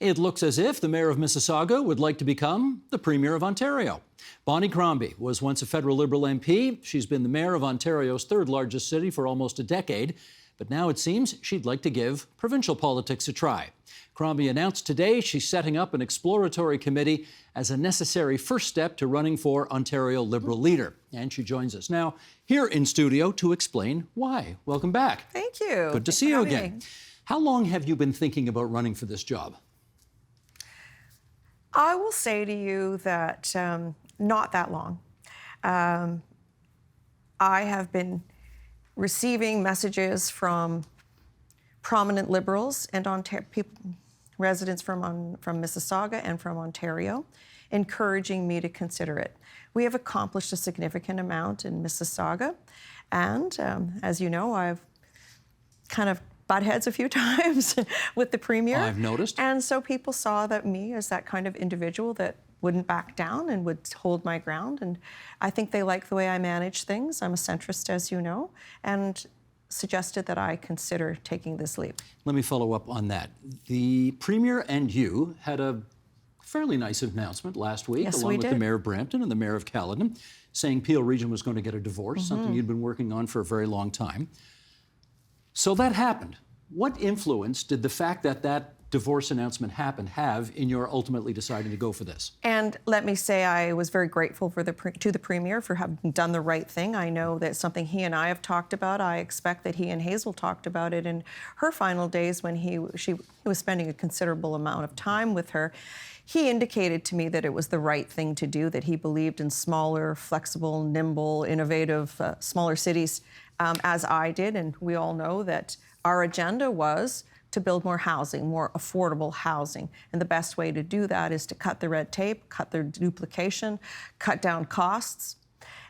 It looks as if the Mayor of Mississauga would like to become the Premier of Ontario. Bonnie Crombie was once a federal Liberal MP. She's been the Mayor of Ontario's third largest city for almost a decade. But now it seems she'd like to give provincial politics a try. Crombie announced today she's setting up an exploratory committee as a necessary first step to running for Ontario Liberal leader. And she joins us now here in studio to explain why. Welcome back. Thank you. Good to see you again. How long have you been thinking about running for this job? I will say to you that not that long. I have been receiving messages from prominent Liberals and residents from Mississauga and from Ontario, encouraging me to consider it. We have accomplished a significant amount in Mississauga, and as you know, I've kind of butt heads a few times with the Premier. I've noticed. And so people saw that me as that kind of individual that wouldn't back down and would hold my ground. And I think they like the way I manage things. I'm a centrist, as you know, and suggested that I consider taking this leap. Let me follow up on that. The Premier and you had a fairly nice announcement last week, along with the Mayor of Brampton and the Mayor of Caledon, saying Peel Region was going to get a divorce, something you'd been working on for a very long time. So that happened. What influence did the fact that that divorce announcement happened have in your ultimately deciding to go for this? And let me say I was very grateful to the Premier for having done the right thing. I know that's something he and I have talked about. I expect that he and Hazel talked about it in her final days when he was spending a considerable amount of time with her. He indicated to me that it was the right thing to do, that he believed in smaller, flexible, nimble, innovative, smaller cities, as I did. And we all know that our agenda was to build more housing, more affordable housing. And the best way to do that is to cut the red tape, cut the duplication, cut down costs,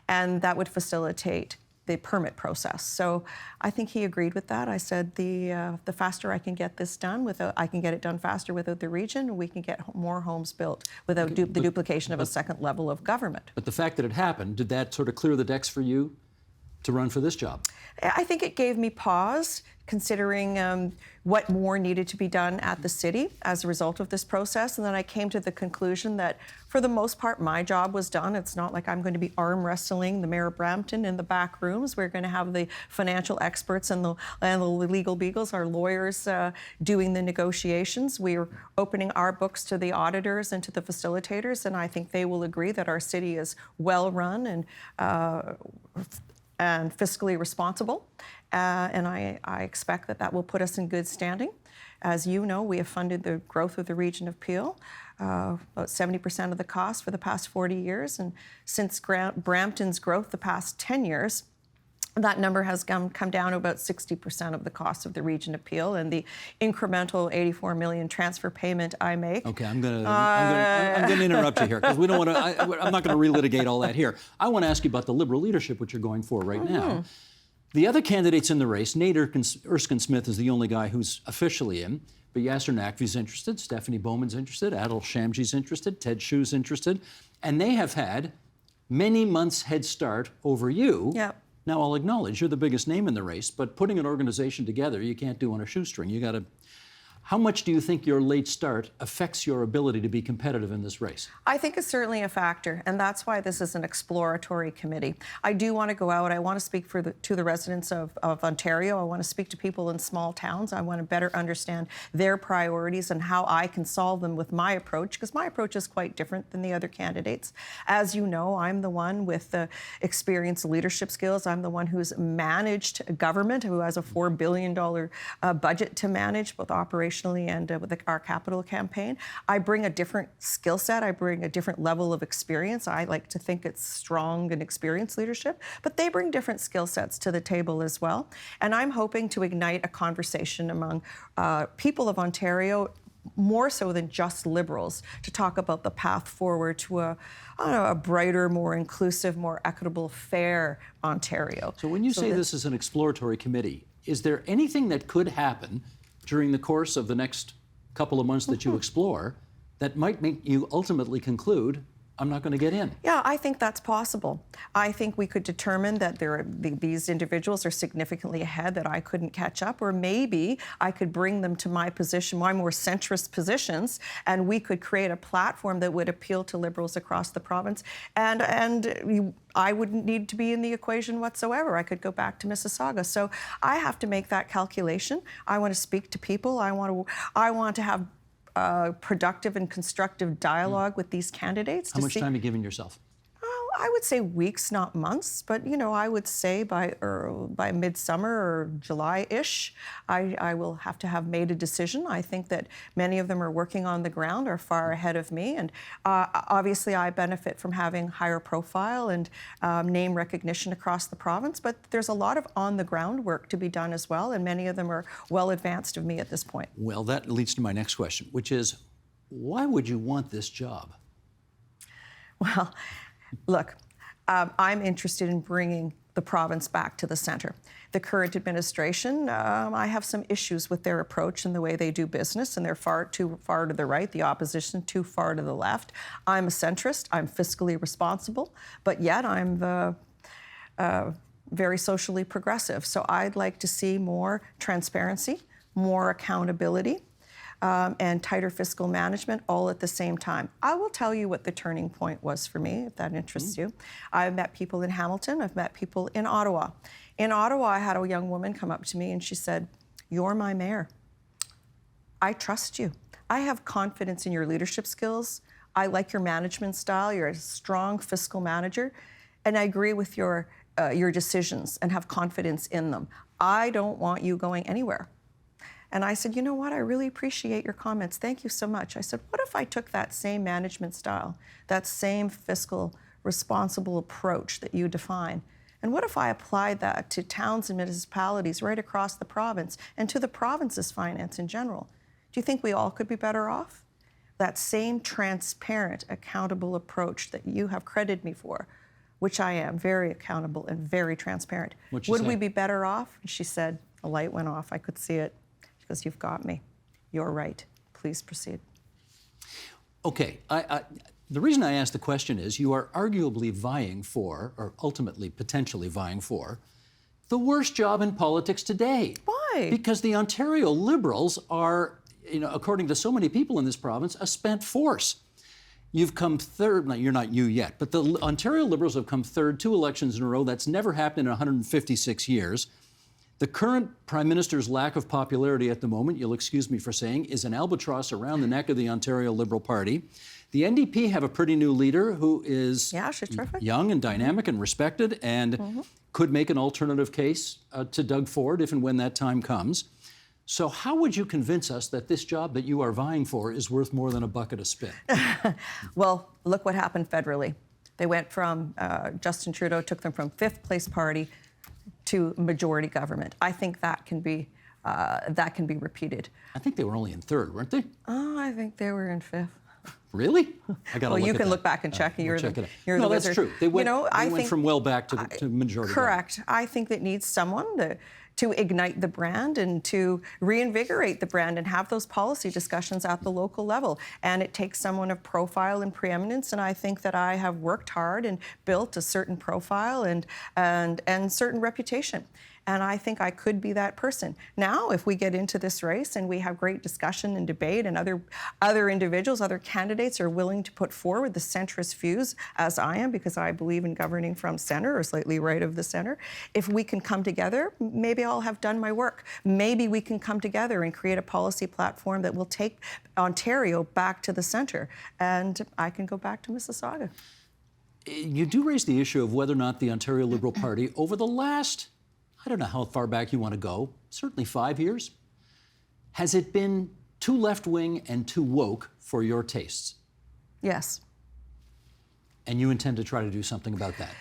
and that would facilitate the permit process. So I think he agreed with that. I said the faster I can get this done, I can get it done faster without the region, we can get more homes built without the duplication of a second level of government. But the fact that it happened, did that sort of clear the decks for you to run for this job? I think it gave me pause, considering what more needed to be done at the city as a result of this process. And then I came to the conclusion that, for the most part, my job was done. It's not like I'm going to be arm wrestling the Mayor of Brampton in the back rooms. We're going to have the financial experts and the legal beagles, our lawyers, doing the negotiations. We're opening our books to the auditors and to the facilitators, and I think they will agree that our city is well run and fiscally responsible. And I expect that will put us in good standing. As you know, we have funded the growth of the region of Peel, about 70% of the cost for the past 40 years. And since Brampton's growth the past 10 years, that number has come down to about 60% of the cost of the region of Peel, and the incremental $84 million transfer payment I make. Okay, I'm going to interrupt you here because we don't want to. I'm not going to relitigate all that here. I want to ask you about the Liberal leadership, which you're going for right now. The other candidates in the race, Nate Erskine-Smith is the only guy who's officially in, but Yasser Naqvi's interested, Stephanie Bowman's interested, Adil Shamji's interested, Ted Shu's interested, and they have had many months head start over you. Yep. Now, I'll acknowledge you're the biggest name in the race, but putting an organization together, you can't do on a shoestring. You got to. How much do you think your late start affects your ability to be competitive in this race? I think it's certainly a factor, and that's why this is an exploratory committee. I do want to go out. I want to speak to the residents of Ontario. I want to speak to people in small towns. I want to better understand their priorities and how I can solve them with my approach, because my approach is quite different than the other candidates. As you know, I'm the one with the experienced leadership skills. I'm the one who's managed government, who has a $4 billion budget to manage, both operationally and with our capital campaign. I bring a different skill set. I bring a different level of experience. I like to think it's strong and experienced leadership, but they bring different skill sets to the table as well. And I'm hoping to ignite a conversation among people of Ontario, more so than just Liberals, to talk about the path forward to a brighter, more inclusive, more equitable, fair Ontario. So when you say this is an exploratory committee, is there anything that could happen during the course of the next couple of months that you explore that might make you ultimately conclude I'm not going to get in. Yeah, I think that's possible. I think we could determine that these individuals are significantly ahead, that I couldn't catch up, or maybe I could bring them to my position, my more centrist positions, and we could create a platform that would appeal to Liberals across the province. And I wouldn't need to be in the equation whatsoever. I could go back to Mississauga. So I have to make that calculation. I want to speak to people. I want to have productive and constructive dialogue with these candidates. How much time are you giving yourself? I would say weeks, not months, but I would say by midsummer or July-ish, I will have to have made a decision. I think that many of them are working on the ground, are far ahead of me, and obviously I benefit from having higher profile and name recognition across the province, but there's a lot of on-the-ground work to be done as well, and many of them are well advanced of me at this point. Well, that leads to my next question, which is, why would you want this job? Well, look, I'm interested in bringing the province back to the centre. The current administration, I have some issues with their approach and the way they do business, and they're far too far to the right, the opposition too far to the left. I'm a centrist, I'm fiscally responsible, but yet I'm very socially progressive. So I'd like to see more transparency, more accountability, and tighter fiscal management all at the same time. I will tell you what the turning point was for me, if that interests you. I've met people in Hamilton, I've met people in Ottawa. In Ottawa, I had a young woman come up to me and she said, "You're my mayor. I trust you. I have confidence in your leadership skills. I like your management style. You're a strong fiscal manager. And I agree with your decisions and have confidence in them. I don't want you going anywhere." And I said, "You know what? I really appreciate your comments. Thank you so much." I said, "What if I took that same management style, that same fiscal responsible approach that you define, and what if I applied that to towns and municipalities right across the province and to the province's finance in general? Do you think we all could be better off? That same transparent, accountable approach that you have credited me for, which I am, very accountable and very transparent. Would we be better off?" And she said, a light went off. I could see it. Because you've got me. You're right. Please proceed. Okay. The reason I asked the question is you are arguably vying for, or ultimately potentially vying for, the worst job in politics today. Why? Because the Ontario Liberals are, according to so many people in this province, a spent force. You've come third, you're not you yet, but the Ontario Liberals have come third 2 elections in a row. That's never happened in 156 years. The current Prime Minister's lack of popularity at the moment, you'll excuse me for saying, is an albatross around the neck of the Ontario Liberal Party. The NDP have a pretty new leader who is young and dynamic and respected and could make an alternative case to Doug Ford if and when that time comes. So how would you convince us that this job that you are vying for is worth more than a bucket of spit? Well, look what happened federally. They went from, Justin Trudeau took them from 5th place party to majority government. I think that can be repeated. I think they were only in 3rd, weren't they? Oh, I think they were in 5th. Really? I got to Well, you can look back and check. You're the wizard. No, that's true. They went from well back to majority. Correct. I think that needs someone to ignite the brand and to reinvigorate the brand and have those policy discussions at the local level. And it takes someone of profile and preeminence. And I think that I have worked hard and built a certain profile and certain reputation. And I think I could be that person. Now, if we get into this race and we have great discussion and debate and other individuals, other candidates are willing to put forward the centrist views, as I am, because I believe in governing from centre or slightly right of the centre, if we can come together, maybe I'll have done my work. Maybe we can come together and create a policy platform that will take Ontario back to the centre, and I can go back to Mississauga. You do raise the issue of whether or not the Ontario Liberal Party, over the last, I don't know how far back you want to go, certainly 5 years, has it been too left-wing and too woke for your tastes? Yes. And you intend to try to do something about that?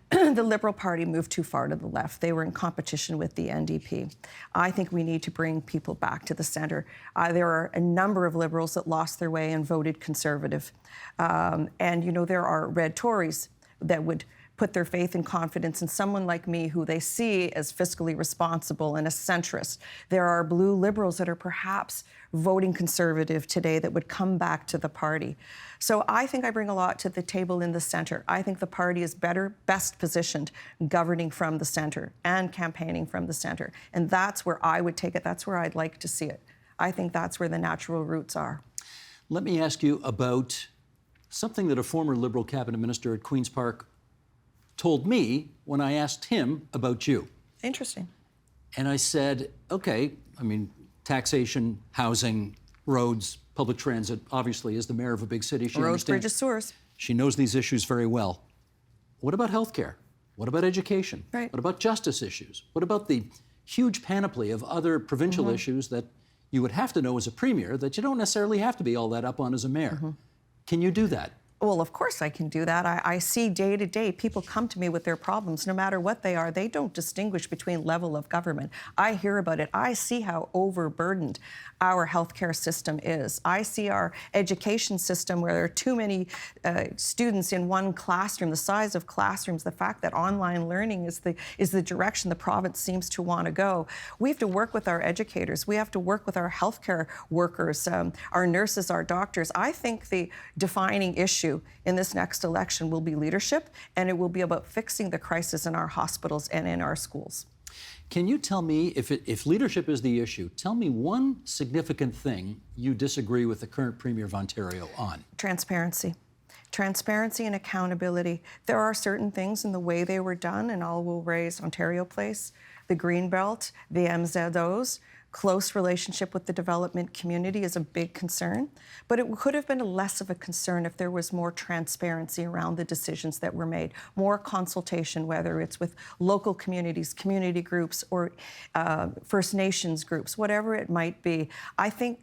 The Liberal Party moved too far to the left. They were in competition with the NDP. I think we need to bring people back to the centre. There are a number of Liberals that lost their way and voted Conservative. And, there are red Tories that would put their faith and confidence in someone like me who they see as fiscally responsible and a centrist. There are blue Liberals that are perhaps voting Conservative today that would come back to the party. So I think I bring a lot to the table in the centre. I think the party is best positioned governing from the centre and campaigning from the centre. And that's where I would take it. That's where I'd like to see it. I think that's where the natural roots are. Let me ask you about something that a former Liberal cabinet minister at Queen's Park told me when I asked him about you. Interesting. And I said, okay, I mean, taxation, housing, roads, public transit, obviously, as the mayor of a big city, she Roads, understands. bridges, sewers. She knows these issues very well. What about healthcare? What about education? Right. What about justice issues? What about the huge panoply of other provincial issues that you would have to know as a premier that you don't necessarily have to be all that up on as a mayor? Can you do that? Well, of course I can do that. I see day to day people come to me with their problems, no matter what they are. They don't distinguish between level of government. I hear about it. I see how overburdened our healthcare system is. I see our education system where there are too many students in one classroom, the size of classrooms, the fact that online learning is the direction the province seems to want to go. We have to work with our educators. We have to work with our healthcare workers, our nurses, our doctors. I think the defining issue in this next election will be leadership, and it will be about fixing the crisis in our hospitals and in our schools. Can you tell me, if leadership is the issue, tell me one significant thing you disagree with the current Premier of Ontario on? Transparency. Transparency and accountability. There are certain things in the way they were done, and I will raise Ontario Place, the Greenbelt, the MZOs. Close relationship with the development community is a big concern, but it could have been less of a concern if there was more transparency around the decisions that were made, more consultation, whether it's with local communities, community groups, or First Nations groups, whatever it might be. I think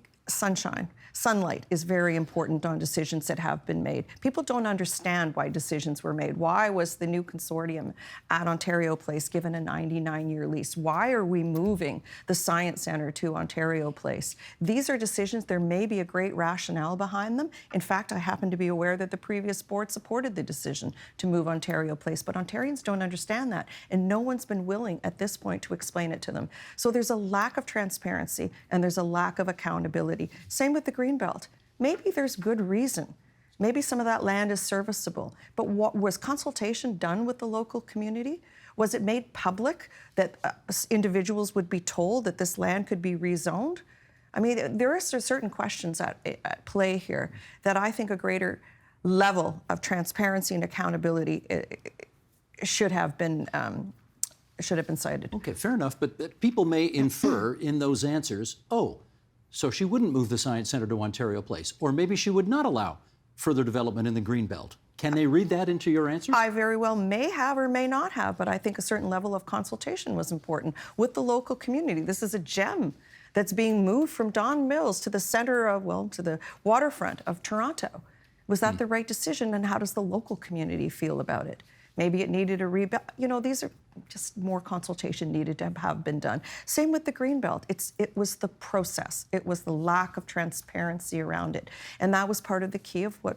sunlight is very important on decisions that have been made. People don't understand why decisions were made. Why was the new consortium at Ontario Place given a 99-year lease? Why are we moving the Science Centre to Ontario Place? These are decisions, there may be a great rationale behind them. In fact, I happen to be aware that the previous board supported the decision to move Ontario Place, but Ontarians don't understand that, and no one's been willing at this point to explain it to them. So there's a lack of transparency and there's a lack of accountability. Same with the Greenbelt. Maybe there's good reason. Maybe some of that land is serviceable. But what was consultation done with the local community? Was it made public that individuals would be told that this land could be rezoned? I mean, there are certain questions at play here that I think a greater level of transparency and accountability should have been cited. Okay, fair enough, but people may infer in those answers, oh, so she wouldn't move the Science Centre to Ontario Place, or maybe she would not allow further development in the Greenbelt. Can they read that into your answers? I very well may have or may not have, but I think a certain level of consultation was important with the local community. This is a gem that's being moved from Don Mills to the centre of, to the waterfront of Toronto. Was that the right decision, and how does the local community feel about it? Maybe it needed a rebuild. You know, these are just more consultation needed to have been done. Same with the Greenbelt. It was the process. It was the lack of transparency around it. And that was part of the key of what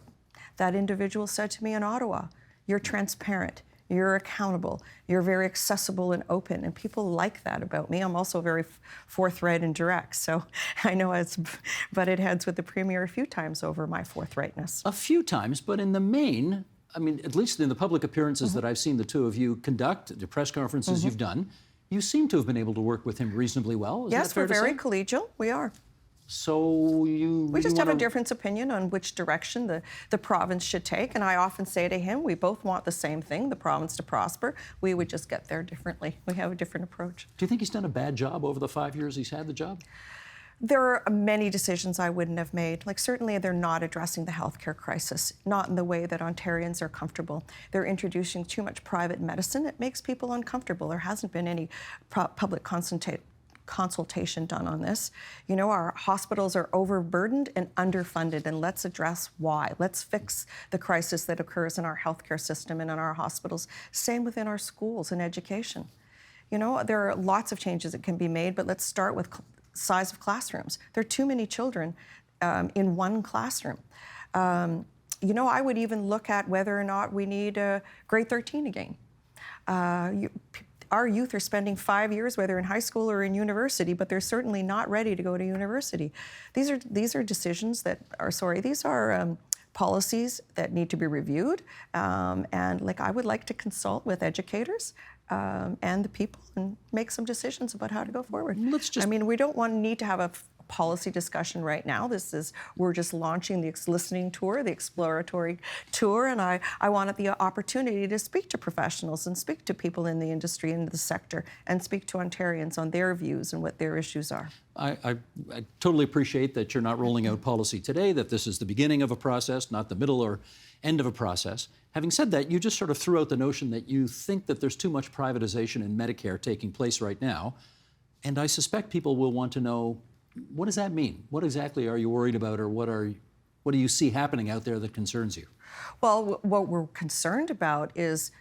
that individual said to me in Ottawa. You're transparent. You're accountable. You're very accessible and open. And people like that about me. I'm also very forthright and direct. So I know it's butted heads with the Premier a few times over my forthrightness. A few times, but in the main, I mean, at least in the public appearances that I've seen the two of you conduct, the press conferences you've done, you seem to have been able to work with him reasonably well. Is yes, that fair we're to very say? collegial. We are. So we just have a different opinion on which direction the province should take. And I often say to him, we both want the same thing, the province to prosper. We would just get there differently. We have a different approach. Do you think he's done a bad job over the 5 years he's had the job? There are many decisions I wouldn't have made. Like, certainly they're not addressing the healthcare crisis, not in the way that Ontarians are comfortable. They're introducing too much private medicine. It makes people uncomfortable. There hasn't been any public consultation done on this. You know, our hospitals are overburdened and underfunded, and let's address why. Let's fix the crisis that occurs in our healthcare system and in our hospitals. Same within our schools and education. You know, there are lots of changes that can be made, but let's start with size of classrooms. There are too many children in one classroom. I would even look at whether or not we need grade 13 again. Our youth are spending 5 years, whether in high school or in university, but they're certainly not ready to go to university. These are decisions that are, these are policies that need to be reviewed. And I would like to consult with educators and the people and make some decisions about how to go forward. We don't need to have a policy discussion right now. We're just launching the listening tour, the exploratory tour, and I wanted the opportunity to speak to professionals and speak to people in the industry and the sector and speak to Ontarians on their views and what their issues are. I totally appreciate that you're not rolling out policy today, that this is the beginning of a process, not the middle or end of a process. Having said that, you just sort of threw out the notion that you think that there's too much privatization in Medicare taking place right now, and I suspect people will want to know, what does that mean? What exactly are you worried about, or what do you see happening out there that concerns you? Well, what we're concerned about is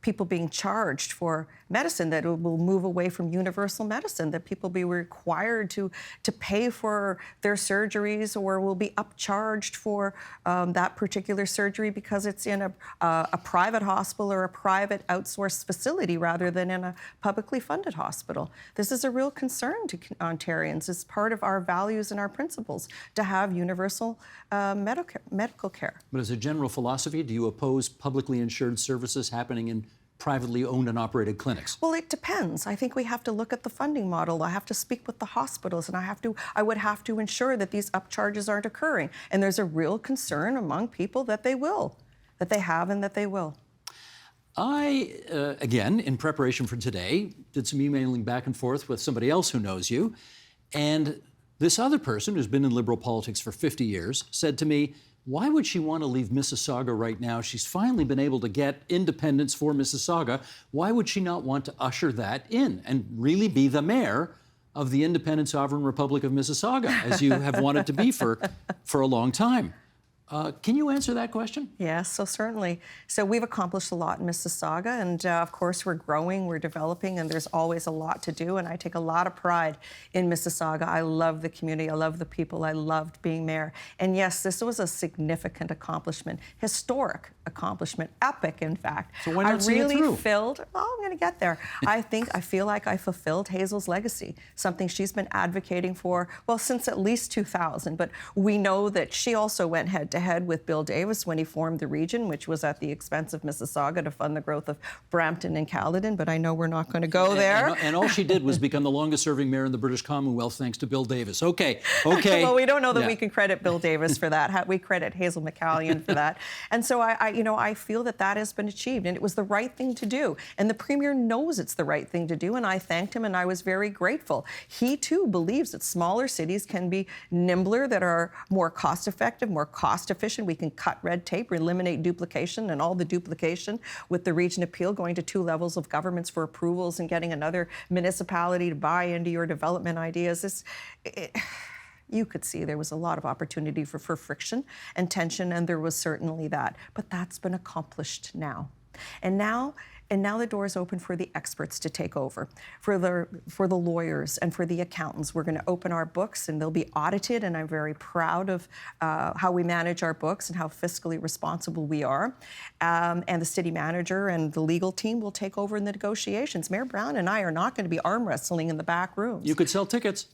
people being charged for medicine, that it will move away from universal medicine, that people be required to pay for their surgeries or will be upcharged for that particular surgery because it's in a private hospital or a private outsourced facility rather than in a publicly funded hospital. This is a real concern to Ontarians. It's part of our values and our principles to have universal medical care. But as a general philosophy, do you oppose publicly insured services happening in privately owned and operated clinics? Well, it depends. I think we have to look at the funding model. I have to speak with the hospitals, and I would have to ensure that these upcharges aren't occurring. And there's a real concern among people that they will, that they have and that they will. I, again, in preparation for today, did some emailing back and forth with somebody else who knows you, and this other person who's been in Liberal politics for 50 years said to me, why would she want to leave Mississauga right now? She's finally been able to get independence for Mississauga. Why would she not want to usher that in and really be the mayor of the independent sovereign Republic of Mississauga, as you have wanted to be for a long time? Can you answer that question? Yes, so certainly. So we've accomplished a lot in Mississauga, and of course we're growing, we're developing, and there's always a lot to do, and I take a lot of pride in Mississauga. I love the community, I love the people, I loved being mayor. And yes, this was a significant accomplishment, historic accomplishment, epic in fact. So why not see it through? I'm going to get there. I feel like I fulfilled Hazel's legacy, something she's been advocating for, well, since at least 2000, but we know that she also went head-to-head with Bill Davis when he formed the region, which was at the expense of Mississauga to fund the growth of Brampton and Caledon, but I know we're not going to go there. And all she did was become the longest-serving mayor in the British Commonwealth thanks to Bill Davis. Okay. Well, we don't know that we can credit Bill Davis for that. We credit Hazel McCallion for that. And so I feel that has been achieved, and it was the right thing to do. And the Premier knows it's the right thing to do, and I thanked him, and I was very grateful. He, too, believes that smaller cities can be nimbler, that are more cost-effective, more cost-efficient. We can cut red tape, eliminate duplication, and all the duplication with the region appeal going to 2 levels of governments for approvals and getting another municipality to buy into your development ideas. You could see there was a lot of opportunity for friction and tension, and there was certainly that. But that's been accomplished now. And now the door is open for the experts to take over, for the lawyers and for the accountants. We're going to open our books, and they'll be audited, and I'm very proud of how we manage our books and how fiscally responsible we are. And the city manager and the legal team will take over in the negotiations. Mayor Brown and I are not going to be arm wrestling in the back rooms. You could sell tickets.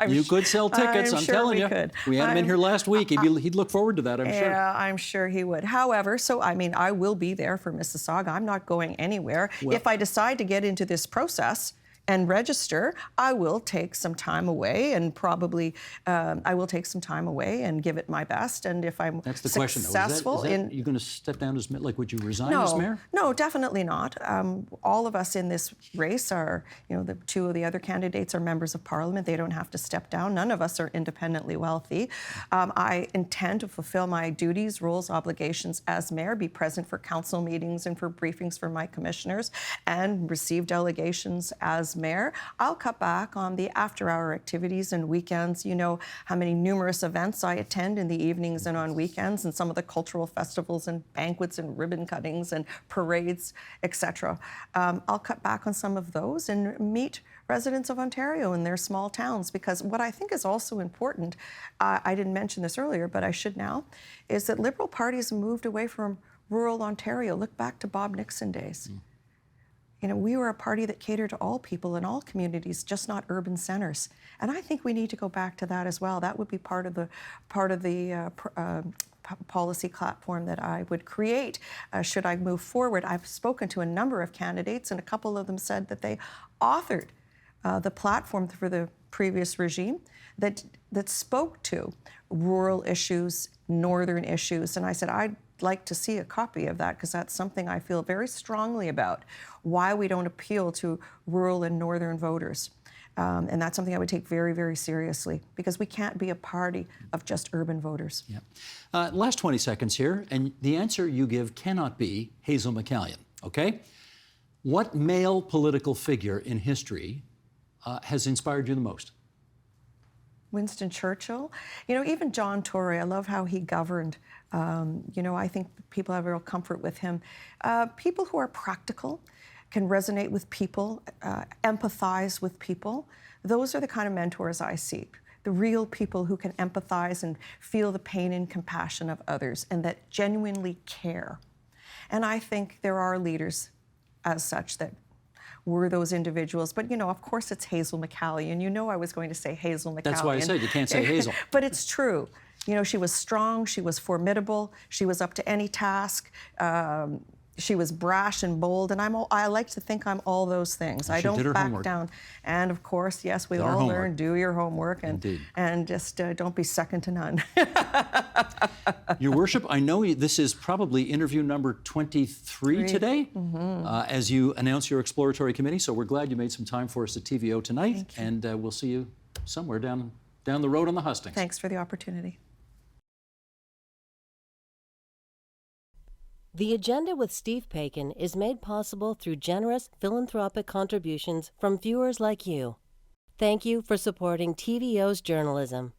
You could sell tickets, I'm telling you. Could. We had him in here last week. He'd look forward to that, I'm sure. Yeah, I'm sure he would. However, I will be there for Mississauga. I'm not going anywhere. Well, if I decide to get into this process and register, I will take some time away, and probably I will take some time away and give it my best. And if I'm That's the question, though. Are you going to step down as mayor? Would you resign as mayor? No, definitely not. All of us in this race are, the 2 of the other candidates are members of Parliament. They don't have to step down. None of us are independently wealthy. I intend to fulfill my duties, roles, obligations as mayor, be present for council meetings and for briefings for my commissioners, and receive delegations as mayor. I'll cut back on the after-hour activities and weekends. You know how many numerous events I attend in the evenings and on weekends, and some of the cultural festivals and banquets and ribbon cuttings and parades, etc. I'll cut back on some of those and meet residents of Ontario in their small towns. Because what I think is also important, I didn't mention this earlier, but I should now, is that Liberal parties moved away from rural Ontario. Look back to Bob Nixon days. You know, we were a party that catered to all people in all communities, just not urban centers. And I think we need to go back to that as well. That would be part of the policy platform that I would create should I move forward. I've spoken to a number of candidates, and a couple of them said that they authored the platform for the previous regime that spoke to rural issues, northern issues. And I said, I'd like to see a copy of that, because that's something I feel very strongly about, why we don't appeal to rural and northern voters. And that's something I would take very, very seriously, because we can't be a party of just urban voters. Yeah. Last 20 seconds here, and the answer you give cannot be Hazel McCallion, okay? What male political figure in history has inspired you the most? Winston Churchill. You know, even John Tory, I love how he governed. You know, I think people have a real comfort with him. People who are practical, can resonate with people, empathize with people. Those are the kind of mentors I seek. The real people who can empathize and feel the pain and compassion of others, and that genuinely care. And I think there are leaders as such that were those individuals. But, you know, of course it's Hazel McCallion. You know I was going to say Hazel McCallion. That's why I said you can't say Hazel. But it's true. You know, she was strong, she was formidable, she was up to any task. She was brash and bold, and I like to think I'm all those things. I don't back down. And of course, yes, we all learn, do your homework, and just don't be second to none. Your Worship, I know this is probably interview number 23 today, as you announce your exploratory committee, so we're glad you made some time for us at TVO tonight, and we'll see you somewhere down the road on the hustings. Thanks for the opportunity. The Agenda with Steve Paikin is made possible through generous philanthropic contributions from viewers like you. Thank you for supporting TVO's journalism.